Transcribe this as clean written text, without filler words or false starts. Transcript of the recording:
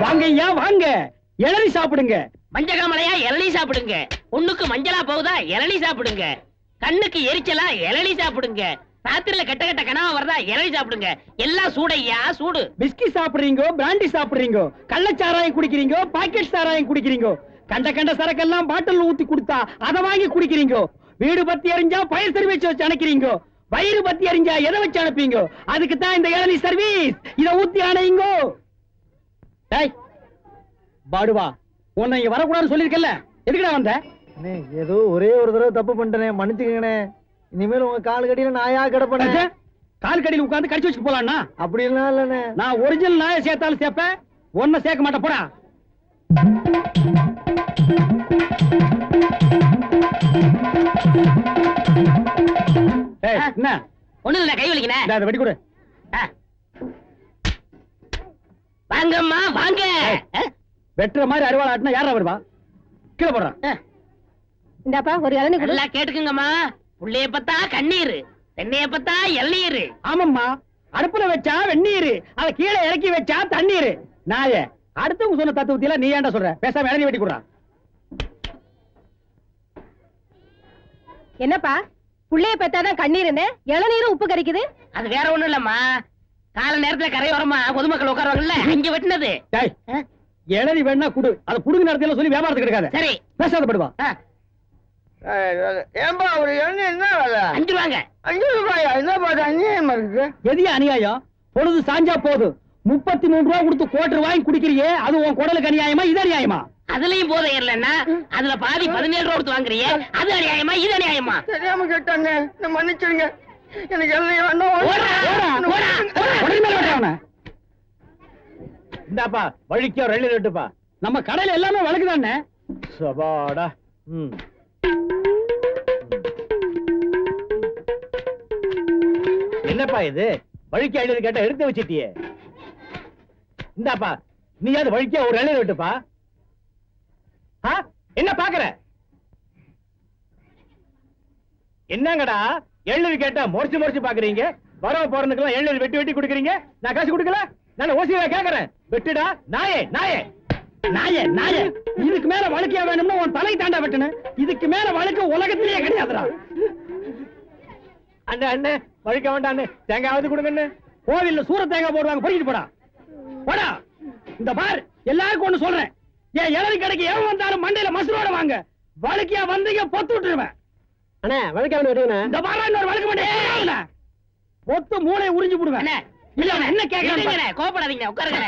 வாங்க ஐயா வாங்க, இளநீ சாப்பிடுங்க. மஞ்சகாமலையா இளநீ சாப்பிடுங்க. பொண்ணுக்கு மஞ்சளா போகுதா இளநீ சாப்பிடுங்க. கண்ணுக்கு எரிச்சலா இளநீ சாப்பிடுங்க. ராத்திரில கெட்ட கெட்ட கனவா வருதா இளநீ சாப்பிடுங்க. எல்லாம் சூடையா சூடு. பிஸ்கி சாப்பிடுறீங்க, பிராண்டி சாப்பிடுறீங்க, கள்ளச்சாராயம் குடிக்கிறீங்க, பாக்கெட் சாராயம் குடிக்கிறீங்க, கண்ட கண்ட சரக்கெல்லாம் பாட்டில் ஊத்தி கொடுத்தா அதை வாங்கி குடிக்கிறீங்க. வீடு பத்தி எரிஞ்சா ஃபயர் சர்வீஸ் வச்சு அணைக்கிறீங்க. வயிறு பத்தி எரிஞ்சா எதை வச்சு அனுப்பீங்க? அதுக்கு தான் இந்த இளநீ சர்வீஸ். இத ஊத்தி அணையுங்க. டேய் பாடுவா, உன்னை இங்க வரக்கூடாதுன்னு சொல்லிருக்கல, எதுக்குடா வந்த? ஏதோ ஒரே ஒரு தடவை தப்பு பண்ணிட்டேனே, மன்னிச்சுக்கங்கண்ணே. இனிமேல் உங்க கால் கடியில நாயா கிடப்பேன். கால் கடியில் உட்கார்ந்து கடிச்சு வச்சுட்டு போலாம்னா? அப்படி எல்லாம் இல்லண்ணே. நான் ஒரிஜினல் நாயை சேர்த்தாலும் சேர்ப்பேன், ஒன்ன சேர்க்க மாட்டேன். போடா. என்ன ஒண்ணு இல்ல, கை வலிக்கிறேன். அதை வெடி கொடு. வாங்கம்மா வாங்க. வெட்டுற மாதிரி அறுவாள் ஆட்டினா யாரா வருவா? கீழே போடுறான். இந்தாப்பா ஒரு இளநீ கொடு. நல்லா கேட்டுக்குங்கம்மா. புள்ளைய பத்தா கண்ணீர், தென்னைய பத்தா இளநீர். ஆமாம்மா, அடுப்புல வச்சா வெந்நீர், அதை கீழே இறக்கி வச்சா தண்ணீர். நாய அடுத்தவங்க சொன்ன தத்துவத்தில நீ ஏன்டா சொல்ற? பேசாம இளநீ வெட்டி கொடுறா. என்னப்பா புள்ளைய பெத்தாதான் கண்ணீருன்னு இளநீரும் உப்பு கறிக்குது? அது வேற ஒண்ணும் இல்லம்மா, கால நேரத்துல கரையோரமா பொதுமக்கள் உட்காருவாங்கல்ல, இங்க வெட்டினது. இளநீ வேணா குடு, அதை புடுங்க நேரத்துல சொல்லி வியாபாரத்துக்கு எடுக்காத. சரி பேசாத படுவா. ஏன்பா ஒரு எண்ணெய் என்ன வேலை? 5 ரூபாங்க. 5 ரூபாயா? என்ன பாரு அநியாயமா இருக்கு. எதிய அநியாயம்? பொழுது சாஞ்சா போதும் 33 ரூபாய் கொடுத்து கோட்டர் வாங்கி குடிக்கிறியே, அது உன் குடலுக்கு அநியாயமா இது அநியாயமா? அதுலயும் போதை ஏறலன்னா அதுல பாதி 17 ரூபா கொடுத்து வாங்குறியே, அது அநியாயமா இது அநியாயமா? தெரியாம கேட்டாங்க, மன்னிச்சிருங்க. எனக்கு எண்ணெய் வேண்டாம். இந்தாப்பா வழிக்கோ 2 ரெட்டுப்பா. நம்ம கடையில எல்லாமே வழக்குதானே. சபாடா. என்னப்பா இது? வழிக்கு 7 கேட்டா எடுத்து வச்சிட்டியே. இந்தாப்பா நீயாவது வழிக்கோ ஒரு 2 ரெட்டுப்பா. என்ன பாக்குற? என்னங்கடா 7 கேட்டா முறைச்சு முறைச்சு பாக்குறீங்க? வரவ போறதுக்கெல்லாம் 7 வெட்டி வெட்டி குடுக்குறீங்க, நான் காசு கொடுக்கல. நான் ஓசியா கேக்குறேன், வெட்டுடா நாயே நாயே நாயே நாயே. இதுக்கு மேல வழக்கியா வேணும்னு உன் தலை தாண்டா வெட்டணும். இதுக்கு மேல வழக்கு உலகத்திலேயே கிடையாதுடா. அண்ணே அண்ணே வழிக்க வேண்டாம், தேங்காவது கொடுங்க. கோவில்ல சூர தேங்காய் போடுவாங்க, பொறிக்கிட்டு போடா போடா. இந்த பார் எல்லாருக்கும் ஒண்ணு சொல்றேன், என் இளநீ கடைக்கு எவன் வந்தாலும் மண்டையில மசுரோட வாங்க. வழக்கியா வந்தீங்க பொத்து விட்டுருவேன். அண்ணே வழக்கா இந்த பாரா இன்னொரு வழக்கு பண்ண பொத்து மூளை உறிஞ்சு போடுவேன். இல்ல என்ன கேட்கறேன், கோபப்படாதீங்க, உட்காருங்க.